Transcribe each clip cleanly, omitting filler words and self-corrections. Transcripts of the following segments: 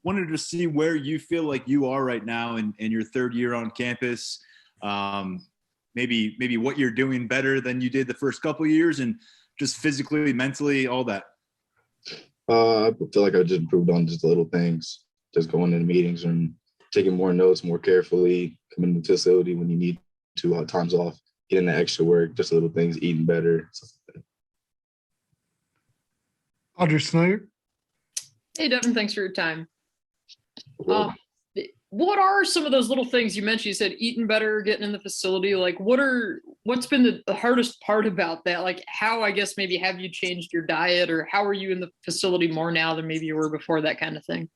wanted to see where you feel like you are right now in your third year on campus. Maybe what you're doing better than you did the first couple of years, and just physically, mentally, all that. I feel like I just improved on just the little things, just going into meetings and taking more notes more carefully, coming to the facility when you need to, times off, getting the extra work, just little things, eating better, stuff like that. Audrey Snyder. Hey, Devyn, thanks for your time. What are some of those little things you mentioned? You said eating better, getting in the facility. Like, what's been the hardest part about that? Like, how, I guess, maybe have you changed your diet, or how are you in the facility more now than maybe you were before, that kind of thing?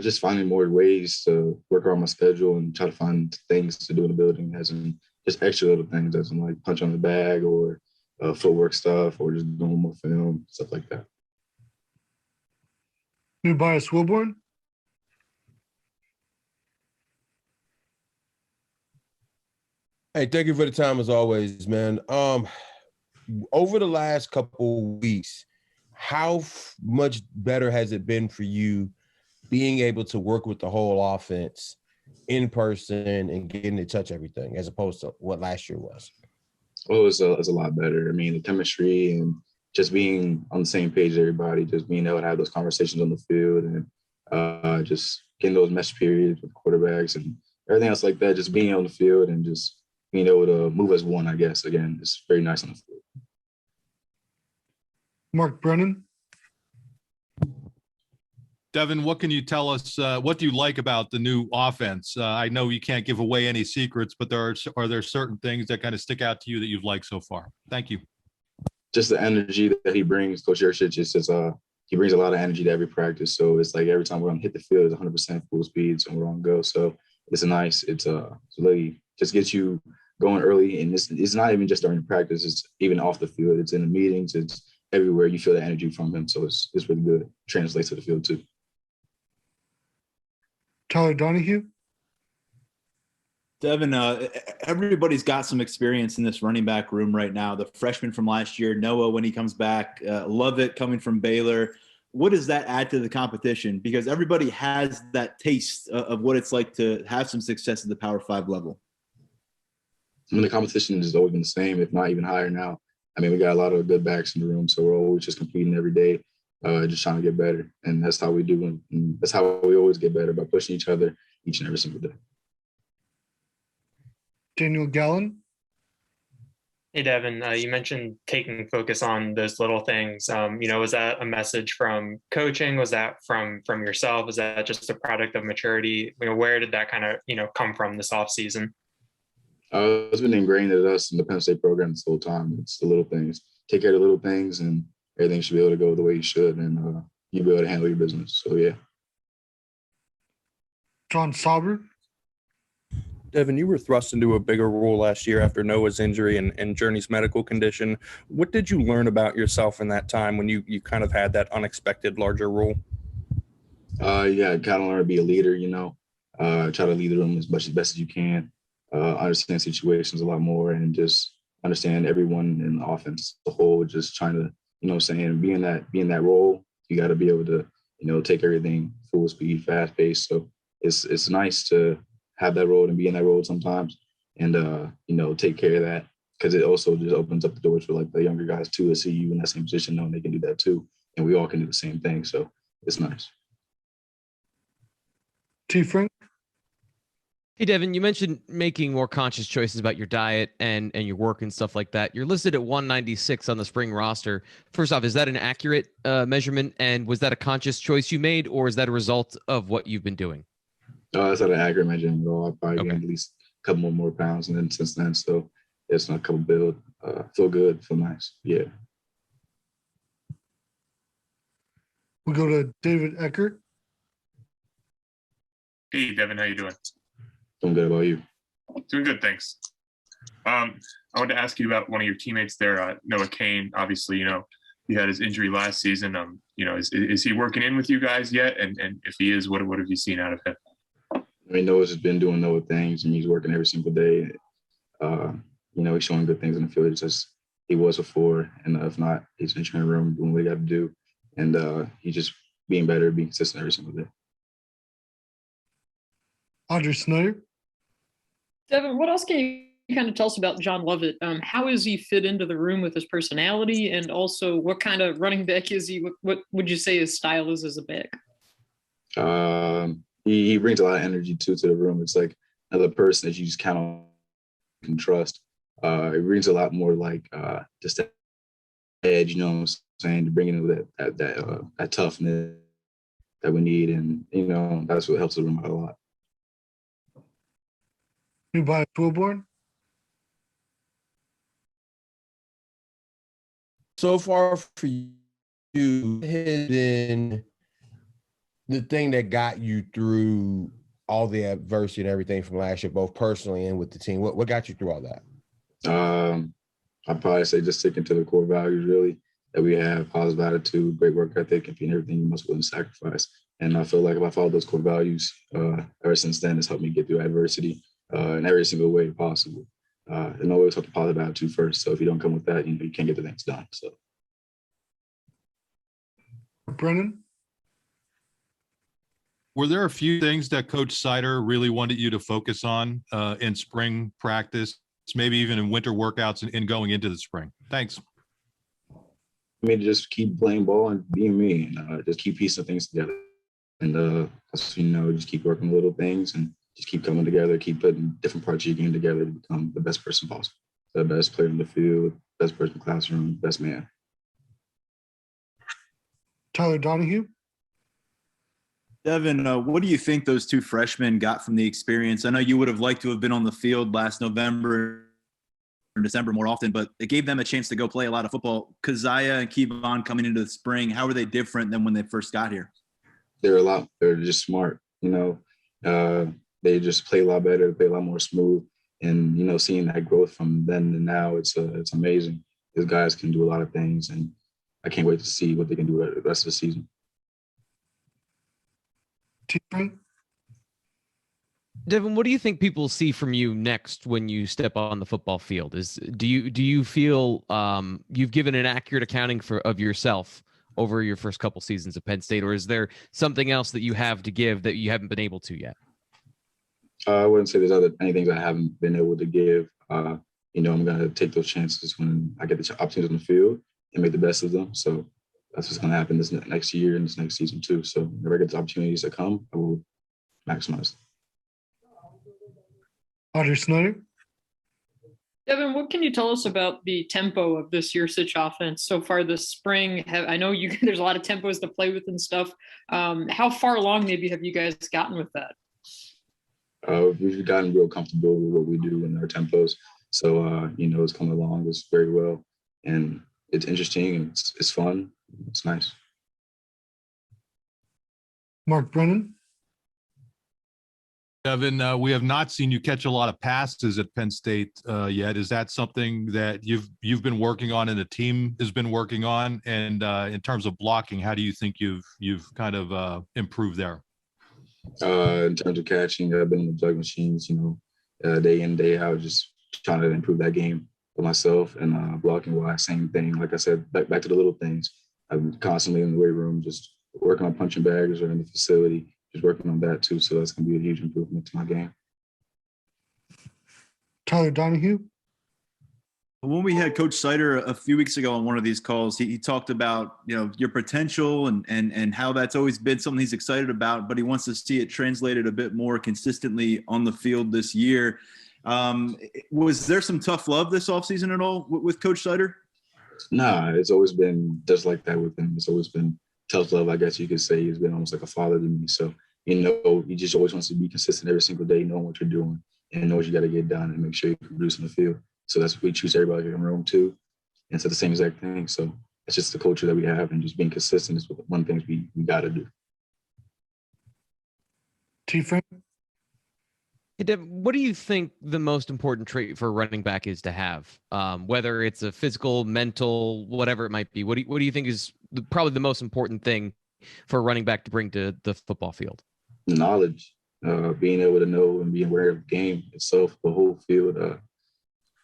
Just finding more ways to work around my schedule and try to find things to do in the building, as in just extra little things, as in like punch on the bag or footwork stuff, or just doing more film, stuff like that. New bias Wilborn. Hey, thank you for the time as always, man. Over the last couple weeks, how much better has it been for you being able to work with the whole offense in person and getting to touch everything, as opposed to what last year was? Oh, it was a lot better. I mean, the chemistry and just being on the same page as everybody, just being able to have those conversations on the field, and just getting those mesh periods with quarterbacks and everything else like that, just being on the field and just being able to move as one, I guess, again, it's very nice on the field. Mark Brennan. Devyn, what can you tell us? What do you like about the new offense? I know you can't give away any secrets, but are there certain things that kind of stick out to you that you've liked so far? Thank you. Just the energy that he brings, Coach Yershich, just he brings a lot of energy to every practice. So it's like every time we're going to hit the field, it's 100% full speed, so we're on go. So it's really just gets you going early, and it's not even just during practice, it's even off the field. It's in the meetings, it's everywhere. You feel the energy from him, so it's really good. Translates to the field too. Tyler Donahue. Devyn, everybody's got some experience in this running back room right now. The freshman from last year, Noah, when he comes back, love it coming from Baylor. What does that add to the competition? Because everybody has that taste of what it's like to have some success at the Power 5 level. I mean, the competition has always been the same, if not even higher now. I mean, we got a lot of good backs in the room, so we're always just competing every day, just trying to get better. And that's how we do, and that's how we always get better, by pushing each other each and every single day. Daniel Gallen. Hey, Devyn, you mentioned taking focus on those little things. Was that a message from coaching? Was that from yourself? Was that just a product of maturity? Where did that kind of, come from this offseason? It's been ingrained in us in the Penn State program this whole time. It's the little things. Take care of the little things, and everything should be able to go the way you should, and you'll be able to handle your business. So, yeah. John Sauber. Devyn, you were thrust into a bigger role last year after Noah's injury and Journey's medical condition. What did you learn about yourself in that time when you kind of had that unexpected larger role? I kind of learned to be a leader, try to lead the room as best as you can, understand situations a lot more, and just understand everyone in the offense as a whole, just trying to, being that role, you got to be able to, take everything full speed, fast paced. So it's nice to have that role and be in that role sometimes, and take care of that, because it also just opens up the doors for like the younger guys too, to see you in that same position, knowing they can do that too, and we all can do the same thing. So it's nice. T. Frank. Hey, Devyn, you mentioned making more conscious choices about your diet and your work and stuff like that. You're listed at 196 on the spring roster. First off, is that an accurate measurement, and was that a conscious choice you made, or is that a result of what you've been doing? That's not an accurate measurement at all. I probably gained at least a couple more pounds, and then since then, so it's not a couple build. Feel good, feel nice. Yeah. We go to David Eckert. Hey, Devyn, how you doing? Doing good. About you? Doing good, thanks. I wanted to ask you about one of your teammates there, Noah Kane. Obviously, he had his injury last season. Is he working in with you guys yet? And if he is, what have you seen out of him? I mean, Noah's just been doing Noah things, and he's working every single day. He's showing good things in the field. It's just he was before, and if not, he's in the training room doing what he got to do, and he's just being better, being consistent every single day. Audrey Snyder. Devyn, what else can you kind of tell us about John Lovett? How does he fit into the room with his personality, and also what kind of running back is he? What would you say his style is as a back? He brings a lot of energy too to the room. It's like another person that you just kind of can trust. It brings a lot more like just that edge, you know what I'm saying, to bring in that toughness that we need, and you know that's what helps the room out a lot. Tobias Wilborn. So far for you, has been the thing that got you through all the adversity and everything from last year, both personally and with the team? What got you through all that? I'd probably say just sticking to the core values, really, that we have: positive attitude, great work ethic, and being everything you must willing to sacrifice. And I feel like if I follow those core values, ever since then, it's helped me get through adversity in every single way possible. And always have the positive attitude first. So if you don't come with that, you know, you can't get the things done. So. Brennan. Were there a few things that Coach Sider really wanted you to focus on in spring practice, maybe even in winter workouts and going into the spring? Thanks. I mean, just keep playing ball and being me, and just keep piecing things together. And just keep working little things and just keep coming together, keep putting different parts of your game together to become the best person possible, the best player in the field, best person in the classroom, best man. Tyler Donahue. Devyn, what do you think those two freshmen got from the experience? I know you would have liked to have been on the field last November or December more often, but it gave them a chance to go play a lot of football. Keziah and Kevon coming into the spring, how are they different than when they first got here? They're just smart, you know. They just play a lot better, play a lot more smooth. And, you know, seeing that growth from then to now, it's amazing. These guys can do a lot of things, and I can't wait to see what they can do the rest of the season. Devyn, what do you think people see from you next when you step on the football field? Do you feel you've given an accurate accounting of yourself over your first couple seasons of Penn State, or is there something else that you have to give that you haven't been able to yet? I wouldn't say there's any things I haven't been able to give. You know, I'm going to take those chances when I get the opportunities on the field and make the best of them. So that's what's going to happen this next year and this next season too. So whenever I get the opportunities that come, I will maximize. Audrey Snyder. Devyn, what can you tell us about the tempo of this Yurcich offense so far this spring? I know there's a lot of tempos to play with and stuff. How far along maybe have you guys gotten with that? We've gotten real comfortable with what we do in our tempos. So, you know, it's coming along it's very well. And it's interesting and it's fun. It's nice. Mark Brennan. Devyn, we have not seen you catch a lot of passes at Penn State yet. Is that something that you've been working on and the team has been working on? And in terms of blocking, how do you think you've kind of improved there? In terms of catching, I've been in the jug machines, you know, day in, day out, just trying to improve that game for myself. And blocking wise, same thing. Like I said, back to the little things. I'm constantly in the weight room, just working on punching bags or in the facility. Just working on that too, so that's going to be a huge improvement to my game. Tyler Donahue. When we had Coach Sider a few weeks ago on one of these calls, he talked about, you know, your potential and how that's always been something he's excited about, but he wants to see it translated a bit more consistently on the field this year. Was there some tough love this offseason at all with Coach Sider? Nah, it's always been just like that with him. It's always been tough love, I guess you could say. He's been almost like a father to me. So, you know, he just always wants to be consistent every single day, knowing what you're doing and know what you got to get done and make sure you can produce in the field. So that's what we choose everybody in the room too. And it's the same exact thing. So it's just the culture that we have, and just being consistent is one of the things we got to do. T-Frank. Hey, Deb, what do you think the most important trait for a running back is to have? Whether it's a physical, mental, whatever it might be. What do you think is probably the most important thing for a running back to bring to the football field? Knowledge, being able to know and be aware of the game itself, the whole field.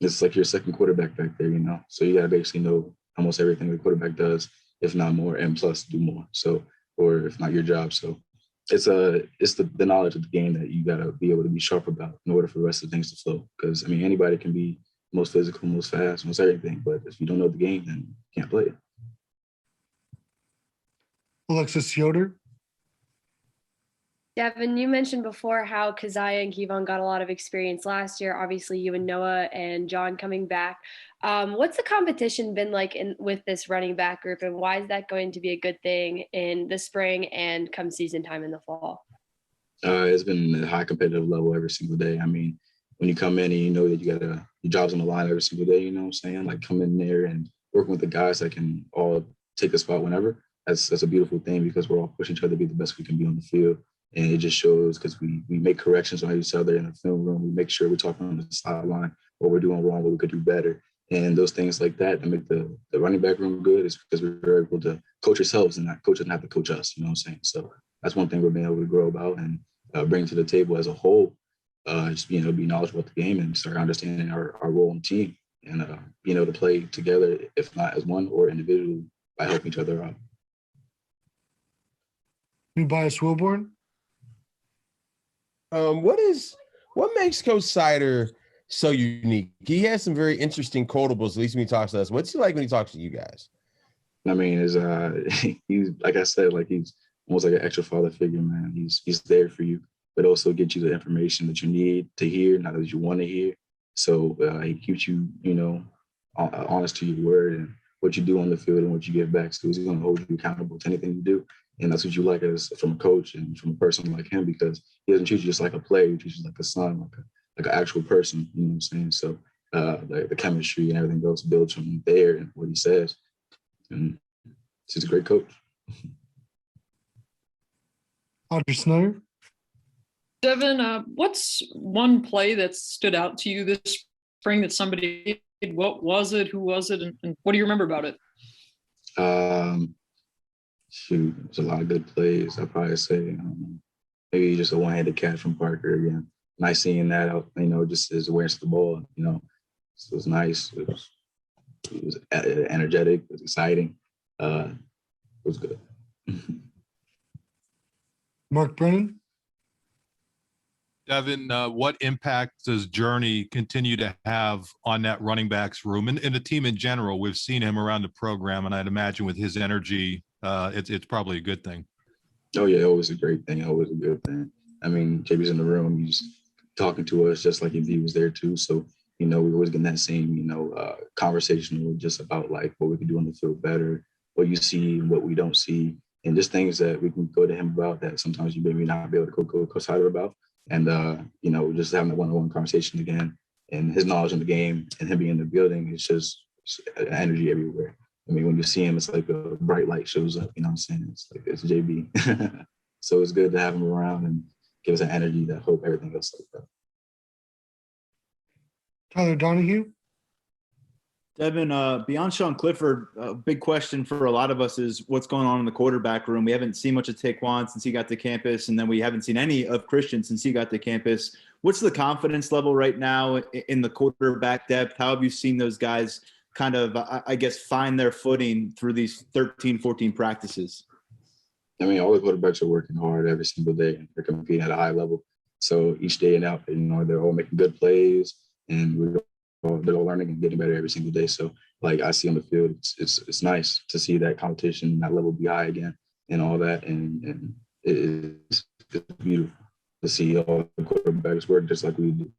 It's like your second quarterback back there, you know. So you got to basically know almost everything the quarterback does, if not more, and plus do more. So, or if not your job. So it's the knowledge of the game that you gotta be able to be sharp about in order for the rest of the things to flow. Because I mean, anybody can be most physical, most fast, most everything, but if you don't know the game, then you can't play it. Alexis Yoder, Devyn, you mentioned before how Keziah and Kevon got a lot of experience last year. Obviously, you and Noah and John coming back. What's the competition been like with this running back group, and why is that going to be a good thing in the spring and come season time in the fall? It's been a high competitive level every single day. I mean, when you come in and you know that you got your job's on the line every single day, you know what I'm saying? Like come in there and working with the guys that can all take a spot whenever. That's a beautiful thing because we're all pushing each other to be the best we can be on the field. And it just shows because we make corrections on each other in the film room. We make sure we're talking on the sideline, what we're doing wrong, what we could do better. And those things like that make the running back room good is because we're able to coach ourselves and not coach doesn't have to coach us, you know what I'm saying? So that's one thing we're being able to grow about and bring to the table as a whole, just being able to be knowledgeable about the game and start understanding our role in the team and being able to play together, if not as one or individually, by helping each other out. Tobias Wilborn, What makes Coach Sider so unique? He has some very interesting quotables, at least when he talks to us. What's he like when he talks to you guys? I mean, he's like I said, like he's almost like an extra father figure, man. He's there for you, but also get you the information that you need to hear, not that you want to hear. So he keeps you, honest to your word and what you do on the field and what you give back. So he's going to hold you accountable to anything you do. And that's what you like as from a coach and from a person like him, because he doesn't treat you just like a player. He treats you like a son, like an actual person. You know what I'm saying? So the chemistry and everything else builds from there and what he says. And he's a great coach. Audrey Snyder, Devyn, what's one play that stood out to you this spring that somebody did? What was it? Who was it? And what do you remember about it? Shoot, there's a lot of good plays. I'd probably say maybe just a one-handed catch from Parker again. Nice seeing that out, just his awareness of the ball, So it was nice. It was energetic. It was exciting. It was good. Mark Brennan, Devyn, what impact does Journey continue to have on that running backs room and the team in general? We've seen him around the program, and I'd imagine with his energy, it's probably a good thing. Oh yeah, always a great thing, always a good thing. I mean, JB's in the room, he's talking to us just like if he was there too. So, we're always getting that same, conversation just about like what we can do on the field better, what you see and what we don't see, and just things that we can go to him about that sometimes you maybe not be able to go Coach Sider about. And, just having a one-on-one conversation again and his knowledge in the game and him being in the building, it's just energy everywhere. I mean, when you see him, it's like a bright light shows up, you know what I'm saying? It's like, it's JB. So it's good to have him around and give us that energy, that hope, everything else like that. Tyler Donahue, Devyn, beyond Sean Clifford, a big question for a lot of us is what's going on in the quarterback room. We haven't seen much of Taquan since he got to campus, and then we haven't seen any of Christian since he got to campus. What's the confidence level right now in the quarterback depth? How have you seen those guys kind of, I guess, find their footing through these 13, 14 practices? I mean, all the quarterbacks are working hard every single day, and they're competing at a high level. So each day and out, they're all making good plays, and they're all learning and getting better every single day. So, like I see on the field, it's nice to see that competition, that level be high again, and all that, and it's beautiful to see all the quarterbacks work just like we do.